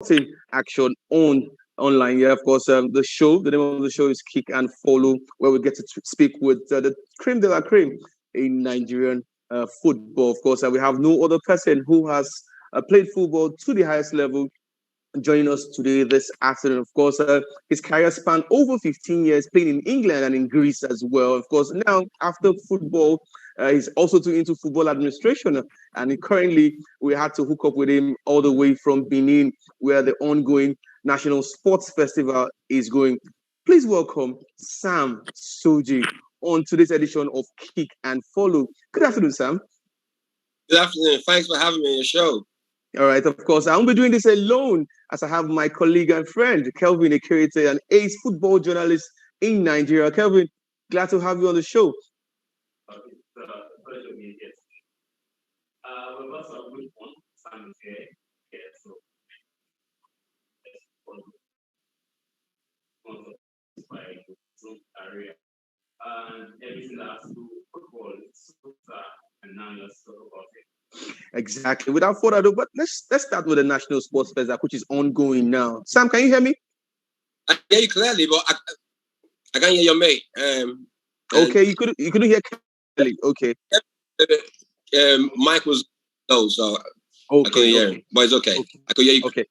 sporting action on online. Yeah, of course. The name of the show is Kick and Follow, where we get to speak with the cream de la cream in Nigerian football. Of course, we have no other person who has played football to the highest level joining us today this afternoon. Of course, his career spanned over 15 years, playing in England and in Greece as well. Of course, now after football, he's also too into football administration, and currently we had to hook up with him all the way from Benin, where the ongoing National Sports Festival is going. Please welcome Sam Sodje on today's edition of Kick and Follow. Good afternoon, Sam. Good afternoon. Thanks for having me on your show. All right, of course. I won't be doing this alone as I have my colleague and friend, Kelvin Ekirite, an ace football journalist in Nigeria. Kelvin, glad to have you on the show. It's a pleasure being here. We've got some good fun. Sam is here. Yeah, so by his career and everything that has to do with football, it's and now let's talk about it. Exactly. Without further ado, but let's start with the National Sports Festival, which is ongoing now. Sam, can you hear me? I hear you clearly, but I can't hear your mate. Okay, you couldn't hear clearly. Okay. Mike was low, so okay, I couldn't hear him, but it's okay. I could hear you. Okay.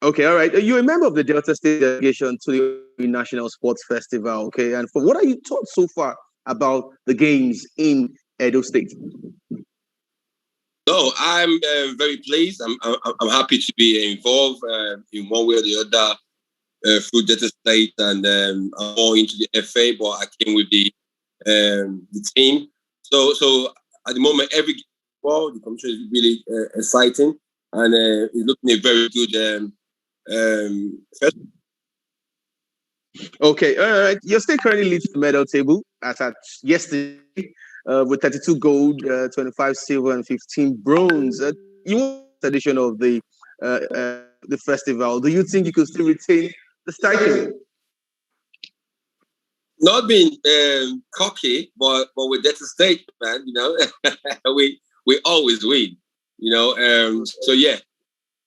Okay, all right. You're a member of the Delta State delegation to the National Sports Festival. Okay, and for what are you taught so far about the games in Edo State? No, I'm very pleased. I'm happy to be involved in one way or the other through Delta State, and I'm more into the FA, but I came with the team. So at the moment, every the competition is really exciting, and it's looking a very good festival. Okay, all right. Your state currently leads the medal table as at yesterday with 32 gold, 25 silver, and 15 bronze. You won this edition of the festival. Do you think you could still retain the title? Not being cocky, but with Delta State, man, we always win, So yeah,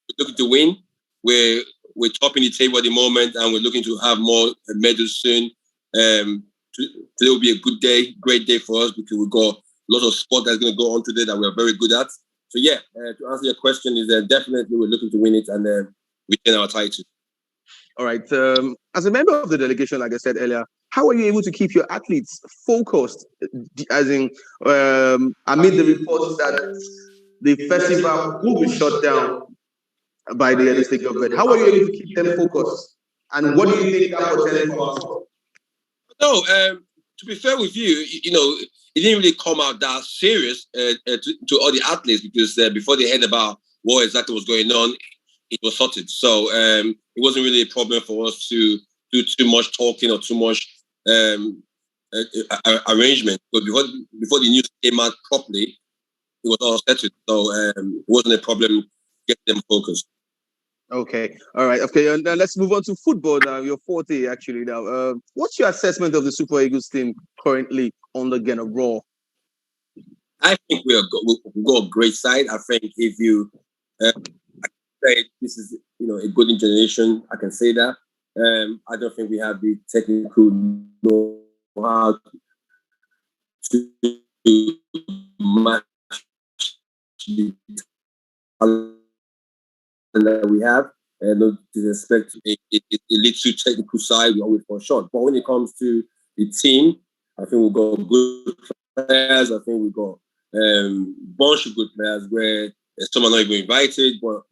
we're looking to win. We're topping the table at the moment, and we're looking to have more medals soon. Today will be a good day, great day for us because we've got lots of sport that's going to go on today that we're very good at. So yeah, to answer your question, is definitely we're looking to win it and retain our title. All right. As a member of the delegation, like I said earlier, how are you able to keep your athletes focused, as in amid the reports that the festival will be shut down by the Edo State government? How are you able to keep them focused? And what do you think that portends for? No, to be fair with you, it didn't really come out that serious to all the athletes because before they heard about what exactly was going on, it was sorted. So it wasn't really a problem for us to do too much talking or too much arrangement. But before the news came out properly, it was all settled. So it wasn't a problem getting them focused. Okay, all right. Okay, and let's move on to football now. Your forte, actually. Now, what's your assessment of the Super Eagles team currently on the Ghana Raw? I think we've got a great side. I think if you say this is a golden generation, I can say that. I don't think we have the technical know-how to match the talent that we have. No disrespect, it leads to technical side. We always fall short. But when it comes to the team, I think we've got good players. I think we've got bunch of good players where some are not even invited. But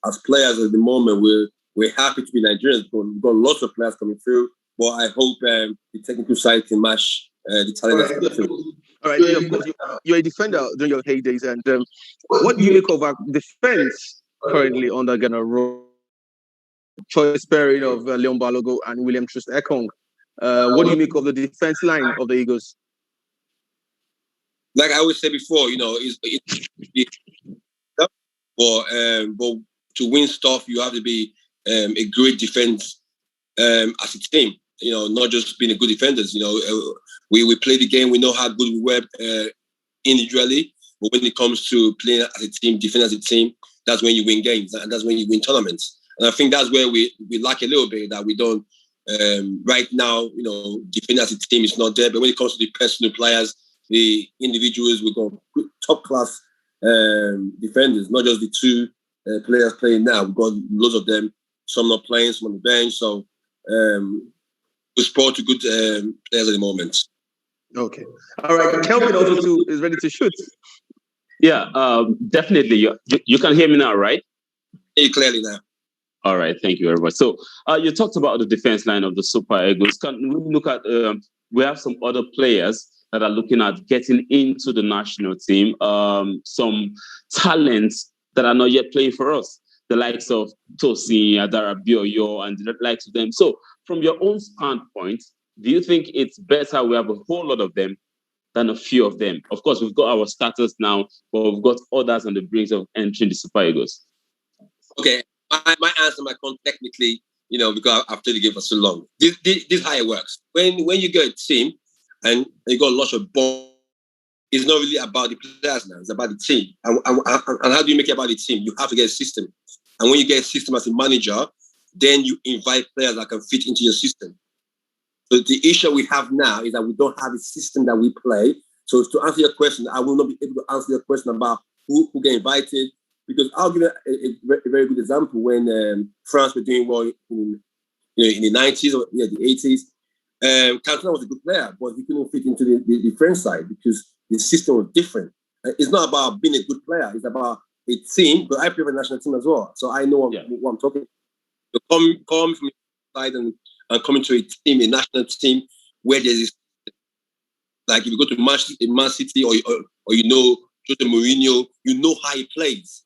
as players at the moment, we're happy to be Nigerians. But we've got lots of players coming through. But I hope the technical side can match the talent that's coming through. All right, of course, you're a defender during your heydays. And what do you make of our defense currently on the Ghana Road? Choice pairing of Leon Balogo and William Trust Ekong. What do you make of the defense line of the Eagles? Like I always say before, but to win stuff, you have to be a great defense as a team. Not just being a good defenders. We play the game. We know how good we were individually, but when it comes to playing as a team, defending as a team, that's when you win games and that's when you win tournaments. And I think that's where we lack a little bit, that we don't, right now, defending as a team is not there. But when it comes to the personal players, the individuals, we've got top class defenders, not just the two players playing now. We've got loads of them, some not playing, some on the bench. So we're sport to good players at the moment. Okay. All right. Kelvin also too is ready to shoot. Yeah, definitely. You can hear me now, right? Hear you clearly now. All right, thank you very much. So you talked about the defense line of the Super Eagles. Can we look at, we have some other players that are looking at getting into the national team, some talents that are not yet playing for us, the likes of Tosin, Adara Bioyo, and the likes of them. So from your own standpoint, do you think it's better we have a whole lot of them than a few of them? Of course, we've got our starters now, but we've got others on the brink of entering the Super Eagles. Okay, my answer might come technically, because I've played the game for so long. This is how it works. When you get a team and you got lots of balls, it's not really about the players now. It's about the team. And how do you make it about the team? You have to get a system. And when you get a system as a manager, then you invite players that can fit into your system. So the issue we have now is that we don't have a system that we play. So to answer your question, I will not be able to answer your question about who get invited, because I'll give a very good example. When France were doing well in the 90s or the 80s, Cantona was a good player, but he couldn't fit into the French side because the system was different. It's not about being a good player. It's about a team, but I play for the national team as well. So I know what I'm talking about. So come from the side and coming to a team, a national team, where there is, like, if you go to Man City or Jose Mourinho, you know how he plays.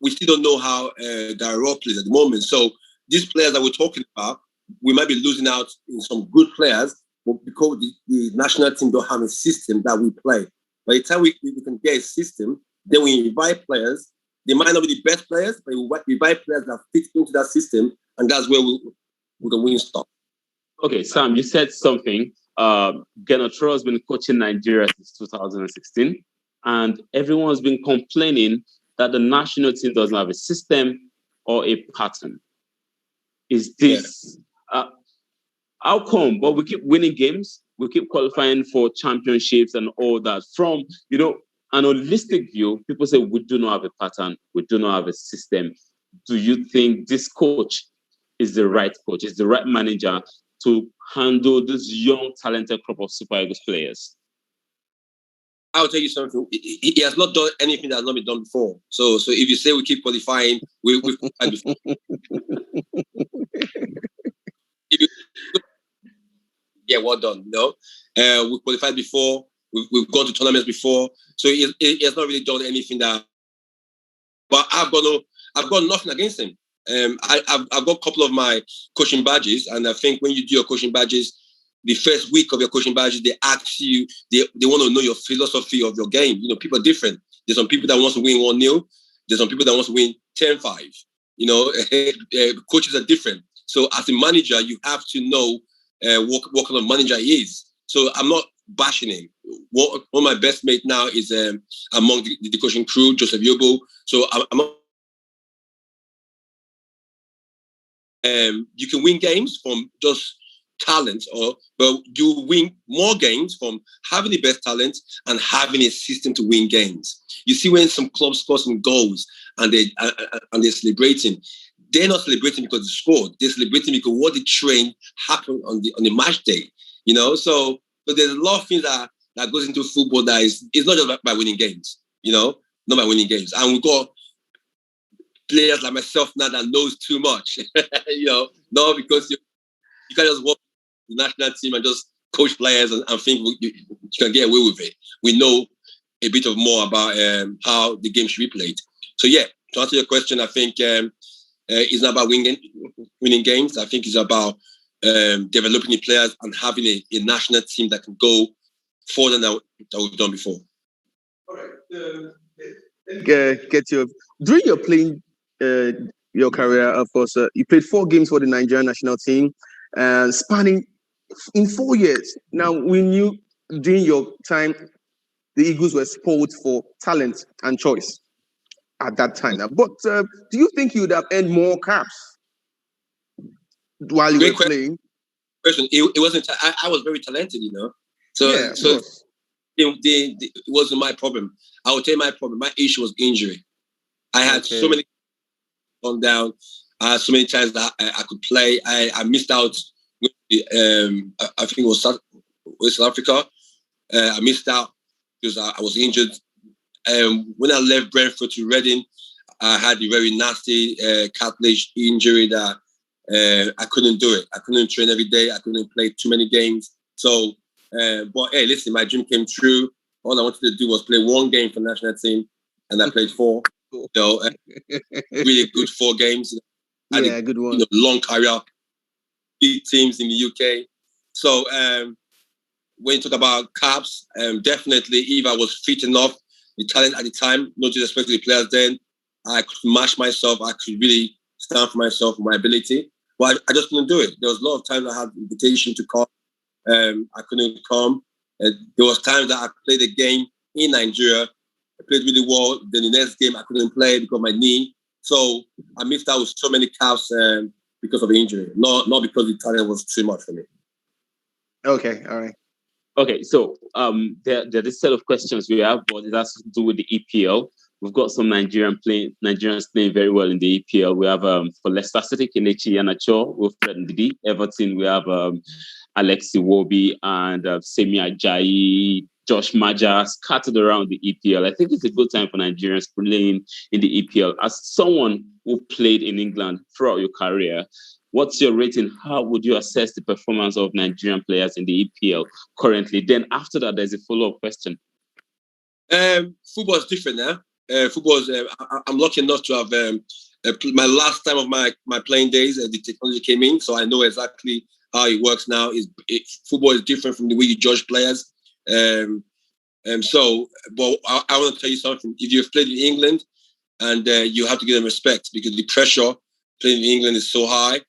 We still don't know how Darrell plays at the moment. So these players that we're talking about, we might be losing out in some good players, but because the national team don't have a system that we play. By the time we can get a system, then we invite players. They might not be the best players, but we invite players that fit into that system, and that's where we can win stuff. Okay, Sam, you said something. Genotro has been coaching Nigeria since 2016, and everyone's been complaining that the national team doesn't have a system or a pattern. Is this how come? But we keep winning games, we keep qualifying for championships and all that. From an holistic view, people say we do not have a pattern, we do not have a system. Do you think this coach is the right coach, is the right manager to handle this young, talented crop of Super Eagles players? I'll tell you something. He has not done anything that has not been done before. So if you say we keep qualifying, we've qualified before. Well done. We qualified before. We've gone to tournaments before. So he has not really done anything that. But I've got nothing against him. I've got a couple of my coaching badges, and I think when you do your coaching badges, the first week of your coaching badges, they ask you, they want to know your philosophy of your game. People are different. There's some people that want to win 1-0. There's some people that want to win 10-5. Coaches are different. So as a manager, you have to know what kind of manager he is. So I'm not bashing him. One of my best mates now is among the coaching crew, Joseph Yobo. So I'm not. You can win games from just talent, but you win more games from having the best talent and having a system to win games. You see, when some clubs score some goals and they're celebrating, they're not celebrating because they scored. They're celebrating because what they trained happened on the match day. So there's a lot of things that goes into football that it's not just by winning games. Not by winning games. And we've got players like myself now that knows too much. Not because you can't just walk the national team and just coach players and think you can get away with it. We know a bit of more about how the game should be played. So to answer your question, I think it's not about winning games. I think it's about developing the players and having a national team that can go further than we've done before. All right. Get your during your playing your career, of course, you played 4 games for the Nigerian national team, spanning in 4 years. Now, we knew during your time, the Eagles were spoiled for talent and choice at that time. But do you think you would have earned more caps while you Great were playing? question. It wasn't. I was very talented, So Yeah, of so course. it wasn't my problem. I would tell you my problem. My issue was injury. I had so many gone down. So many times that I could play. I missed out. I think it was South Africa. I missed out because I was injured. When I left Brentford to Reading, I had a very nasty cartilage injury that I couldn't do it. I couldn't train every day. I couldn't play too many games. So, but hey, listen, my dream came true. All I wanted to do was play one game for the national team, and I played 4. Really good 4 games. Yeah, good one. Long career, big teams in the UK. So when you talk about caps, definitely if I was fit enough, the talent at the time, no disrespect to the players then, I could match myself. I could really stand for myself, for my ability. But I just couldn't do it. There was a lot of times I had invitation to come. I couldn't come. There was times that I played a game in Nigeria. I played really well. Then the next game I couldn't play because of my knee. So I missed out with so many caps because of the injury, not because the talent was too much for me. Okay, all right. Okay, so there are this set of questions we have, but it has to do with the EPL. We've got some Nigerians playing very well in the EPL. We have for Leicester City, Kelechi Iheanacho, with Fred Ndidi. Everton, we have Alexi Iwobi and Semi Ajayi, Josh Maja scattered around the EPL. I think it's a good time for Nigerians playing in the EPL. As someone who played in England throughout your career, what's your rating? How would you assess the performance of Nigerian players in the EPL currently? Then after that, there's a follow-up question. Football is different now. Football is. I'm lucky enough to have my last time of my playing days. The technology came in, so I know exactly how it works now. Football is different from the way you judge players. But I want to tell you something. If you've played in England, and you have to give them respect because the pressure playing in England is so high.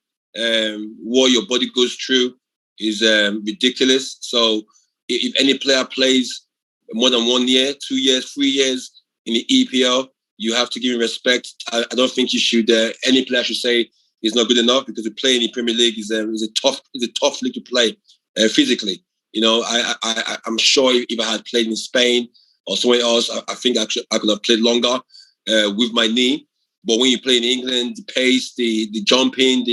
What your body goes through is ridiculous. So if any player plays more than 1 year, 2 years, 3 years in the EPL, you have to give him respect. I don't think you should. Any player should say he's not good enough because to play in the Premier League is a tough league to play physically. I'm sure if I had played in Spain or somewhere else, I think I could have played longer with my knee. But when you play in England, the pace, the jumping,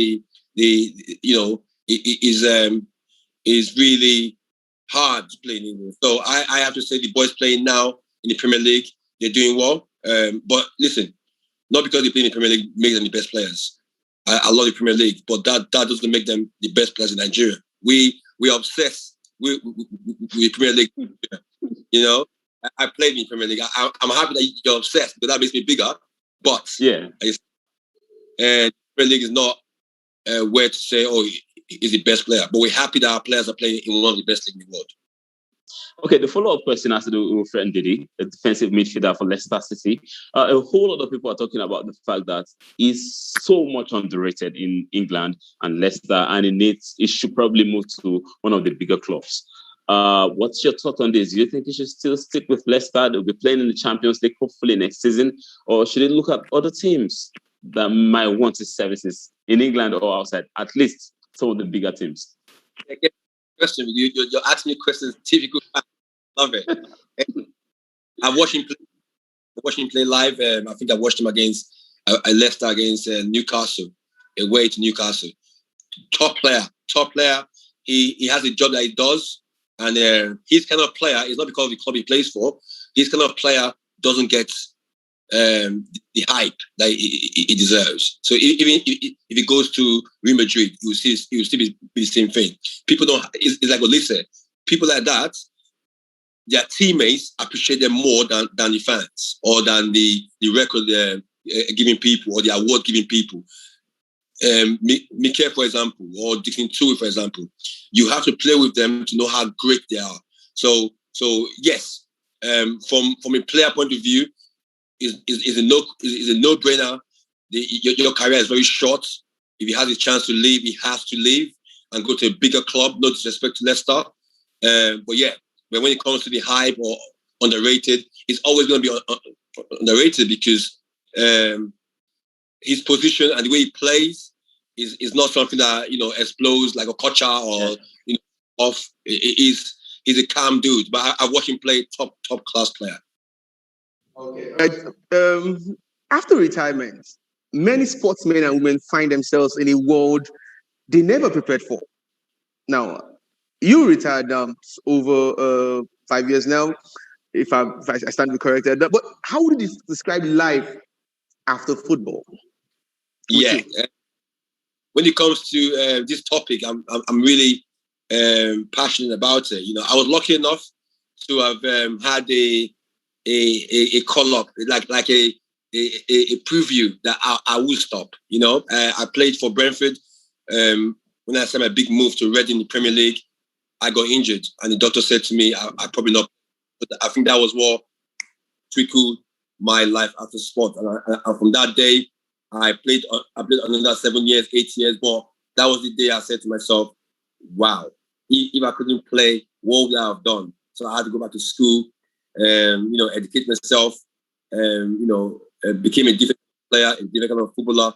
is really hard to play in England. So I have to say the boys playing now in the Premier League, they're doing well. But listen, not because they play in the Premier League makes them the best players. I love the Premier League, but that doesn't make them the best players in Nigeria. We are obsessed with Premier League. I played in the Premier League. I'm happy that you're obsessed because that makes me bigger. But yeah, Premier League is not where to say, oh, he's the best player. But we're happy that our players are playing in one of the best leagues in the world. Okay, the follow-up question has to do with Fred Ndidi, a defensive midfielder for Leicester City. A whole lot of people are talking about the fact that he's so much underrated in England and Leicester, and it should probably move to one of the bigger clubs. What's your thought on this? Do you think he should still stick with Leicester? They'll be playing in the Champions League hopefully next season, or should he look at other teams that might want his services in England or outside, at least some of the bigger teams? Question. You're asking me questions. Typical. Love it. I watched him play live. I think I watched him against Leicester against Newcastle, away to Newcastle. Top player. He has a job that he does, and his kind of player is not because of the club he plays for. His kind of player doesn't get the hype that he deserves. So even if he goes to Real Madrid, he will still be the same thing. People don't. It's like what Lee said. People like that, their teammates appreciate them more than the fans or than the record giving people or the award giving people. Mike, for example, or Dixon Tui, for example, you have to play with them to know how great they are. So yes, from a player point of view, is a no-brainer. Your career is very short. If he has a chance to leave, he has to leave and go to a bigger club. No disrespect to Leicester, but yeah, when it comes to the hype or underrated, it's always going to be underrated because his position and the way he plays is not something that explodes like a Kocha or off. He's a calm dude, but I watch him play top class player. Okay. After retirement, many sportsmen and women find themselves in a world they never prepared for. Now, you retired over 5 years now, if I stand to be corrected. But how would you describe life after football? Yeah, when it comes to this topic, I'm really passionate about it. I was lucky enough to have had a call up, like a preview that I will stop. I played for Brentford. When I said my big move to Reading in the Premier League, I got injured, and the doctor said to me, "I probably not." But I think that was what trickled my life after sport, and from that day, I played another 7 years, 8 years. But that was the day I said to myself, "Wow, if I couldn't play, what would I have done?" So I had to go back to school, educate myself, became a different player, a different kind of footballer.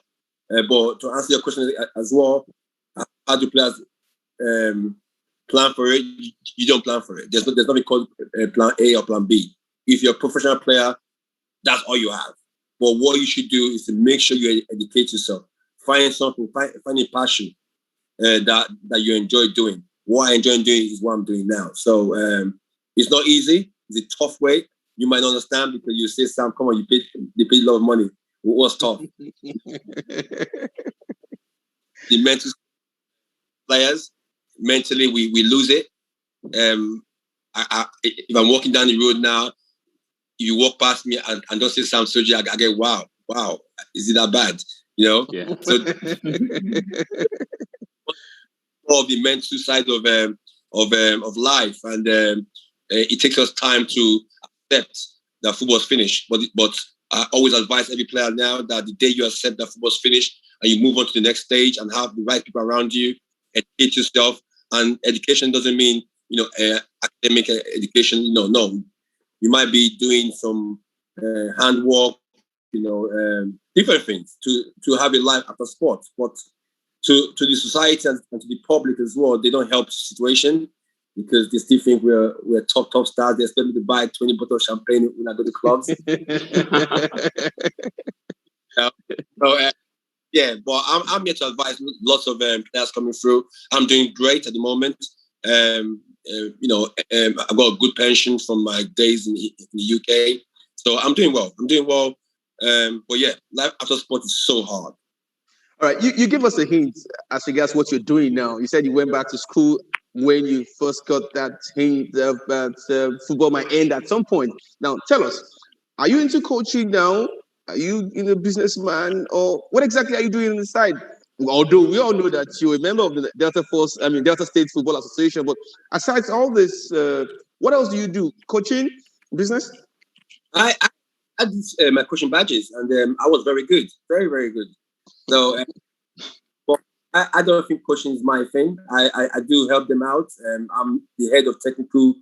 But to answer your question as well, how do players plan for it? You don't plan for it. There's nothing called plan A or plan B. If you're a professional player, that's all you have. But what you should do is to make sure you educate yourself. Find something, find a passion that you enjoy doing. What I enjoy doing is what I'm doing now. So it's not easy. It's a tough way. You might not understand because you say, "Sam, come on, you paid a lot of money. It was tough." The mental players, mentally, we lose it. If I'm walking down the road now, you walk past me and don't say Sam Sodje, I get wow, is it that bad? Yeah. So all the mental side of life, and it takes us time to accept that football's finished. But I always advise every player now that the day you accept that football's finished and you move on to the next stage and have the right people around you, educate yourself. And education doesn't mean academic education. No. You might be doing some handwork, different things to have a life after sport. But to the society and to the public as well, they don't help the situation because they still think we're top stars. They expect me to buy 20 bottles of champagne when I go to clubs. But I'm here to advise lots of players coming through. I'm doing great at the moment. I've got a good pension from my days in the UK. So I'm doing well. But yeah, life after sport is so hard. All right, you give us a hint as regards what you're doing now. You said you went back to school when you first got that hint that football might end at some point. Now, tell us, are you into coaching now? Are you a businessman, or what exactly are you doing on the side? Although we all know that you're a member of the Delta State Football Association, but aside all this, what else do you do? Coaching, business? I did my coaching badges, and I was very good, very, very good. So, but I don't think coaching is my thing. I do help them out. I'm the head of technical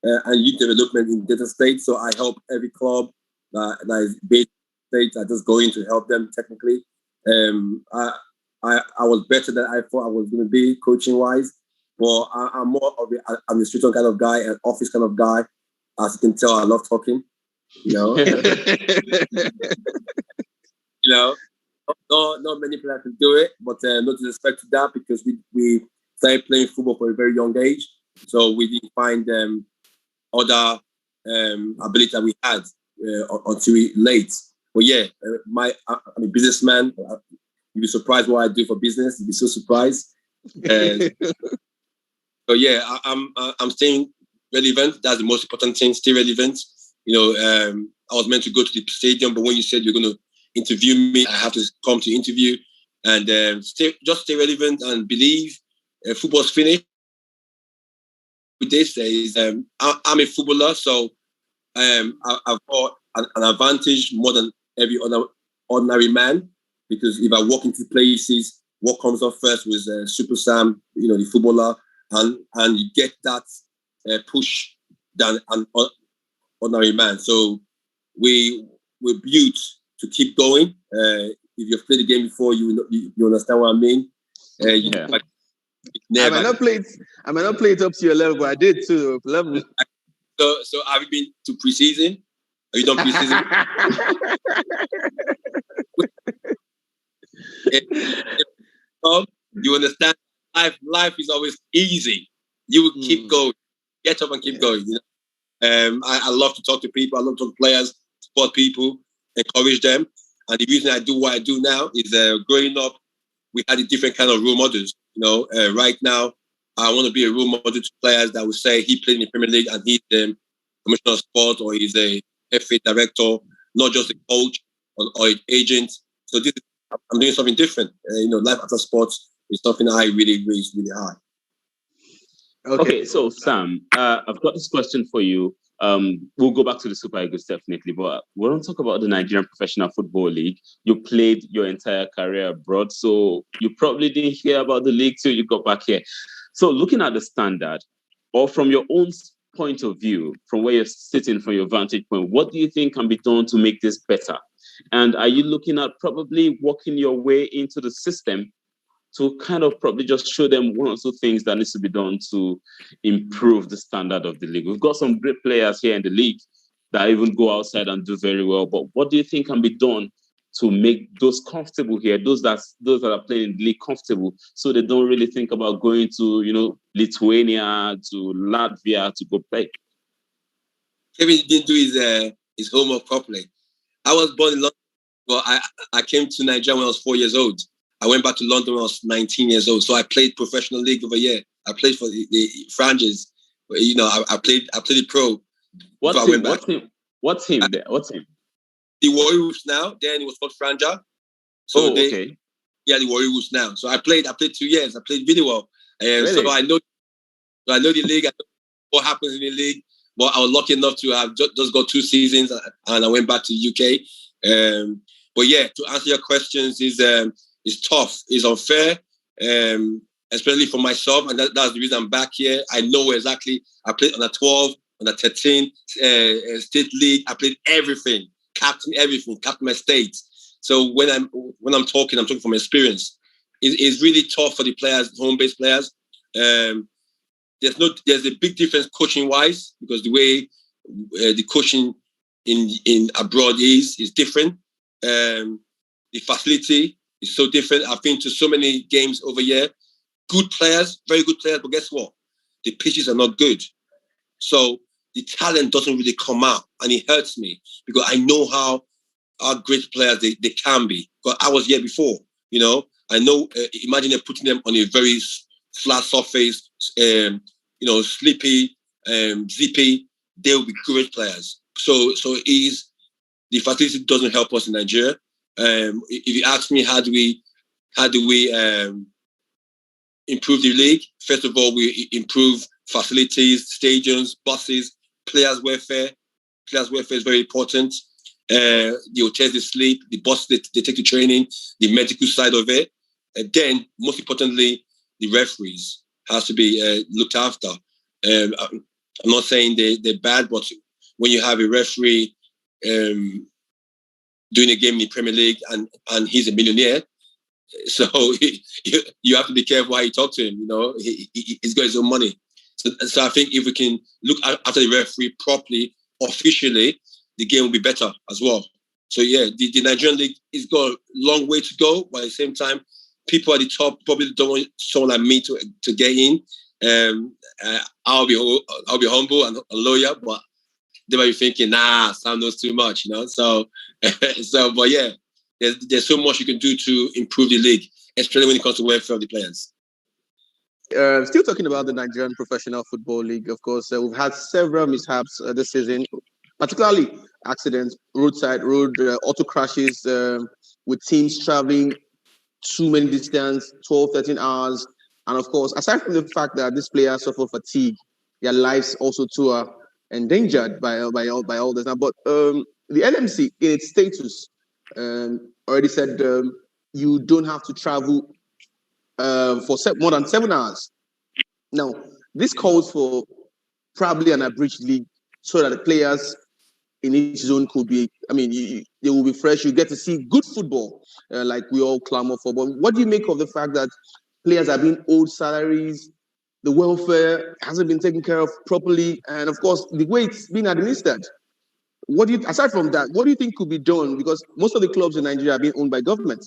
and youth development in Delta State, so I help every club that is based in State. I just go in to help them technically. I was better than I thought I was going to be coaching wise, but I'm more of an administrator kind of guy, an office kind of guy. As you can tell, I love talking. Not many players can do it, but no disrespect to that because we started playing football for a very young age, so we didn't find other ability that we had until late. But yeah, I'm a businessman. You'd be surprised what I do for business. You'd be so surprised. So yeah, I'm staying relevant. That's the most important thing. Stay relevant. I was meant to go to the stadium, but when you said you're going to interview me, I have to come to interview and stay relevant and believe football's finished. With this is I'm a footballer, so I've got an advantage more than every other ordinary man because if I walk into places, what comes up first was Super Sam, the footballer, and you get that push than an ordinary man. So we're built to keep going. If you've played the game before, you understand what I mean. Yeah. But I never. I might not play it up to your level, but I did too. Level. So have you been to preseason? Have you done preseason? You understand? Life is always easy. You will keep going, get up and keep going. You know, I love to talk to people. I love to talk to players, support people, encourage them. And the reason I do what I do now is growing up, we had a different kind of role models. You know, right now, I want to be a role model to players that will say he played in the Premier League and he's the commissioner of sport or he's a FA director, not just a coach or an agent. So this is, I'm doing something different. You know, life after sports is something I really raise really high. Okay, so Sam, I've got this question for you. We'll go back to the Super Eagles definitely, but we don't talk about the Nigerian Professional Football League. You played your entire career abroad, so you probably didn't hear about the league till you got back here. So looking at the standard, or from your own point of view, from where you're sitting, from your vantage point, what do you think can be done to make this better? And are you looking at probably working your way into the system to kind of probably just show them one or two things that needs to be done to improve the standard of the league? We've got some great players here in the league that even go outside and do very well. But what do you think can be done to make those comfortable here, those that are playing in the league comfortable, so they don't really think about going to, you know, Lithuania, to Latvia to go play? Kevin didn't do his homework properly. I was born in London, but I came to Nigeria when I was 4 years old. I went back to London when I was 19 years old. So I played professional league over here. I played for the franchise. You know, I played the pro. What's him? What's him there? What's him? The Warriors now. Then it was called Franja. So okay. Yeah, the Warriors now. So I played 2 years. I played really well. Really? So I know the league. I know what happens in the league. But I was lucky enough to have just got 2 seasons, and I went back to the UK. But yeah, to answer your questions, is tough, is unfair, especially for myself, and that's the reason I'm back here. I know exactly. I played on a 12, on a 13, state league. I played everything, captain my state. So when I'm talking from experience. It's really tough for the players, home-based players. There's a big difference coaching wise, because the way the coaching in abroad is different. The facility is so different. I've been to so many games over here. Good players, very good players, but guess what? The pitches are not good. So the talent doesn't really come out, and it hurts me because I know how great players they can be. But I was here before, you know. I know. Imagine putting them on a very flat surface, sleepy, zippy. They will be great players. So the facility doesn't help us in Nigeria. If you ask me, how do we improve the league? First of all, we improve facilities, stadiums, buses, players' welfare. Players' welfare is very important. The hotels they sleep, the bus they take to training, the medical side of it. And then, most importantly, the referees has to be looked after. I'm not saying they're bad, but when you have a referee doing a game in the Premier League and he's a millionaire, so you have to be careful how you talk to him. You know, he's got his own money. So I think if we can look after the referee properly, officially, the game will be better as well. So yeah, the Nigerian league has got a long way to go, but at the same time, people at the top probably don't want someone like me to get in. I'll be humble and loyal, but they might be thinking, nah, Sam knows too much, you know. So but yeah, there's so much you can do to improve the league, especially when it comes to welfare of the players. Still talking about the Nigerian Professional Football League, of course, we've had several mishaps this season, particularly accidents, road auto crashes, with teams traveling too many distance, 12, 13 hours. And of course, aside from the fact that these players suffer fatigue, their lives also too are endangered by all this. Now, but the NMC in its status already said you don't have to travel for more than 7 hours. Now, this calls for probably an abridged league so that the players in each zone could be, they will be fresh. You get to see good football like we all clamor for. But what do you make of the fact that players are being owed salaries, the welfare hasn't been taken care of properly, and of course, the way it's been administered. What do you, aside from that, what do you think could be done? Because most of the clubs in Nigeria are being owned by government.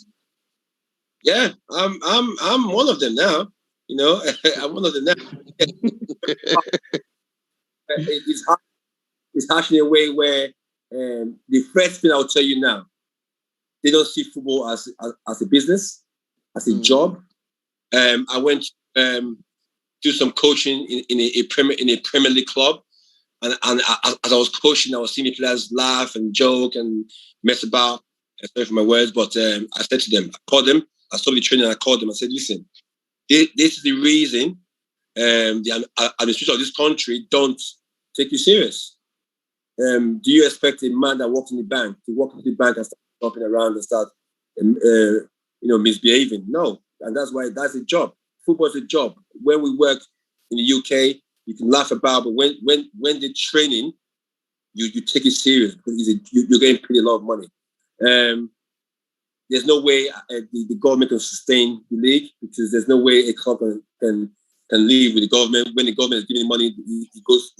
Yeah, I'm one of them now. You know, I'm one of them now. It's harsh in a way where the first thing I'll tell you now, they don't see football as a business, as a job. I went do some coaching in a Premier League club, and as I was coaching, I was seeing the players laugh and joke and mess about. Sorry for my words, but I said to them, I called them. I stopped the training. I called them. I said, "Listen, this is the reason the administration of this country don't take you serious. Do you expect a man that works in the bank to walk into the bank and start jumping around and start, misbehaving? No, and that's why that's a job. Football is a job. When we work in the UK, you can laugh about, but when they're training, you take it serious because you're getting paid a lot of money. There's no way the government can sustain the league because there's no way a club can live with the government. When the government is giving money, it goes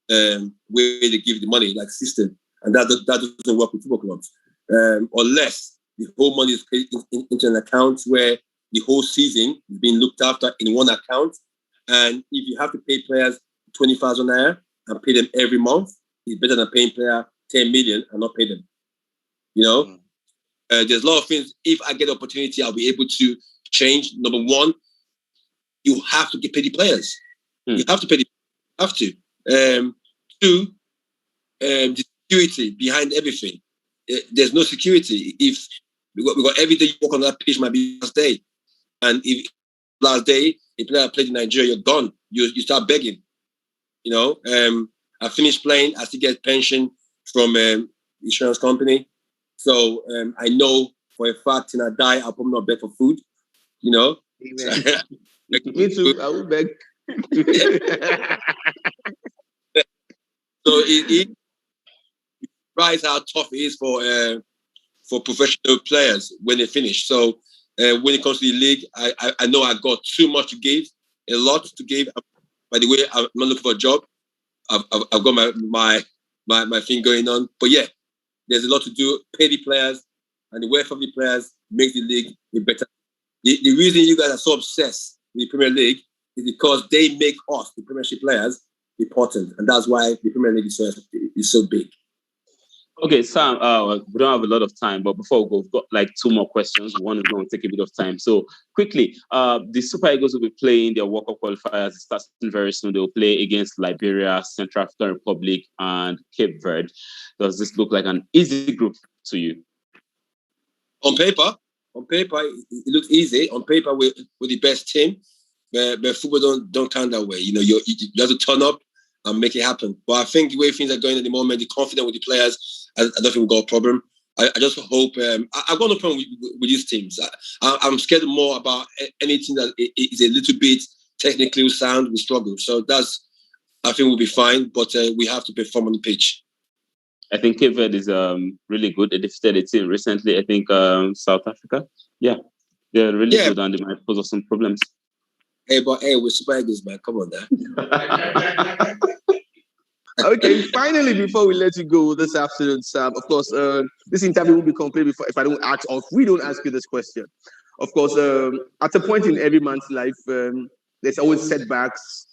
where they give the money, like system, and that doesn't work with football clubs unless the whole money is paid into an account where the whole season is being looked after in one account. And if you have to pay players 20,000 naira and pay them every month, it's better than paying player 10 million and not pay them. You know, there's a lot of things. If I get the opportunity, I'll be able to change. Number one, you have to pay the players. You have to pay the. Have to. Two, the security behind everything. There's no security. If we got every day you walk on that pitch might be last day, and if last day a player played in Nigeria, you're gone. You start begging. You know, I finished playing. I still get pension from insurance company, so I know for a fact, till I die, I'll probably not beg for food. You know. Me too. I will beg. So it realize how tough it is for professional players when they finish. So when it comes to the league, I know I got too much to give, a lot to give. By the way, I'm not looking for a job. I've got my thing going on. But yeah, there's a lot to do. Pay the players and the welfare of the players makes the league better. The reason you guys are so obsessed with the Premier League is because they make us, the Premiership players, important, and that's why the Premier League is so big. Okay, Sam, we don't have a lot of time, but before we go, we've got like two more questions. One is going to take a bit of time. So quickly, the Super Eagles will be playing their World Cup qualifiers. It starts very soon. They'll play against Liberia, Central African Republic, and Cape Verde. Does this look like an easy group to you? On paper, it looks easy. On paper, we're the best team, but football don't count that way. You know, you have to turn up and make it happen. But I think the way things are going at the moment, the confidence with the players, I don't think we've got a problem. I just hope. I've got no problem with these teams. I'm scared more about anything that is a little bit technically sound. We struggle, so I think we'll be fine. But we have to perform on the pitch. I think Cape Verde is really good. They defeated a team recently. I think South Africa. Yeah, they're really good, and they might pose us some problems. Hey, we're Super Eagles, man. Come on, now. Okay, finally, before we let you go this afternoon, Sam, of course, this interview will be complete if I don't ask, or if we don't ask you this question. Of course, at a point in every man's life, there's always setbacks,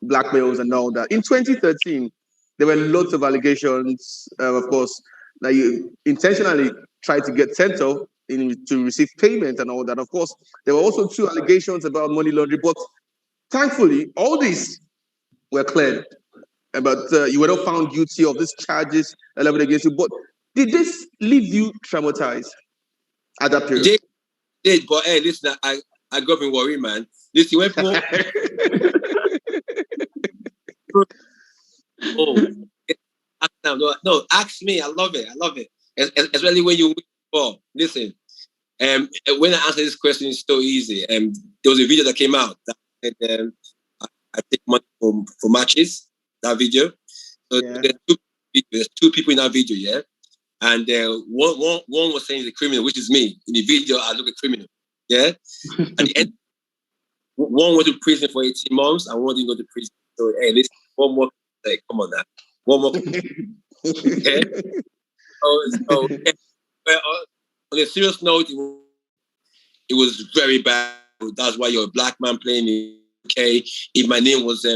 blackmails, and all that. In 2013, there were lots of allegations, of course, that you intentionally tried to get sent off to receive payment and all that. Of course, there were also 2 allegations about money laundering, but thankfully, all these were cleared. But you were not found guilty of these charges leveled against you. But did this leave you traumatized at that period? Did, but hey, listen, I grew up in Warri, man. Listen, when people... no, ask me. I love it. Especially when you win ball. Listen, when I answer this question, it's so easy. There was a video that came out that said, I take money for matches. That video. So there's 2 people in that video, yeah. And one was saying he's a criminal, which is me. In the video, I look a criminal, yeah. At the end, one went to prison for 18 months and one didn't go to prison. So, hey, listen, one more. Hey, come on now. One more. Okay? So yeah. Well, on a serious note, it was very bad. That's why you're a black man playing in UK. If my name was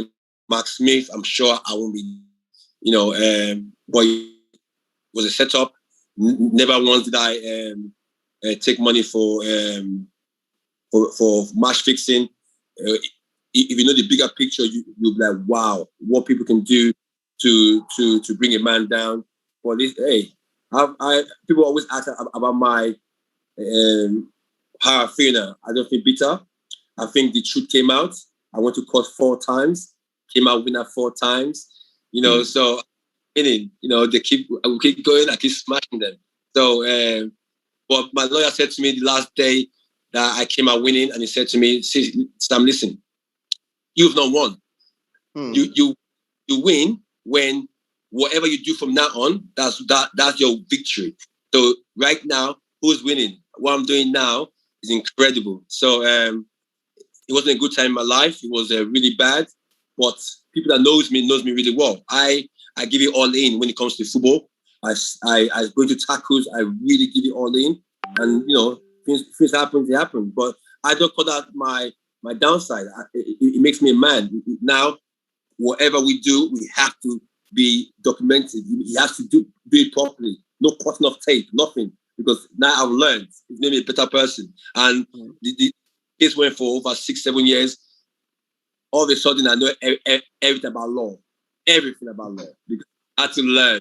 Mark Smith, I'm sure I won't be, but it was a setup. Never once did I take money for match fixing. If you know the bigger picture, you'll be like, wow, what people can do to bring a man down. But this, hey, people always ask about my how I feel now. I don't feel bitter. I think the truth came out. I went to court 4 times, came out winner 4 times. So they keep going. I keep smashing them. So, but my lawyer said to me the last day that I came out winning, and he said to me, "Sam, listen, you've not won. You win when whatever you do from now on, that's your victory. So right now, who's winning? What I'm doing now is incredible. So it wasn't a good time in my life. It was really bad, but people that knows me really well. I give it all in when it comes to football. I go to tackles. I really give it all in, and things happen. They happen. But I don't call that my downside. It makes me a man. Now, whatever we do, we have to be documented. You have to do it properly. No cutting off tape, nothing. Because now I've learned. It's made me a better person. And the case went for over 6-7 years. All of a sudden, I know everything about law. Everything about law. Because I had to learn.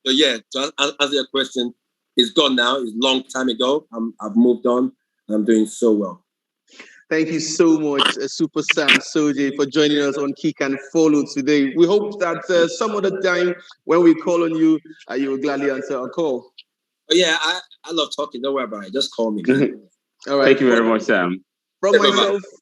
So yeah, to answer your question, it's gone now. It's a long time ago. I've moved on. And I'm doing so well. Thank you so much, Super Sam Sodje, for joining us on Kick and Follow today. We hope that some other time when we call on you, you will gladly answer our call. Oh, yeah, I love talking. Don't worry about it. Just call me. All right. Thank you very much, Sam. From myself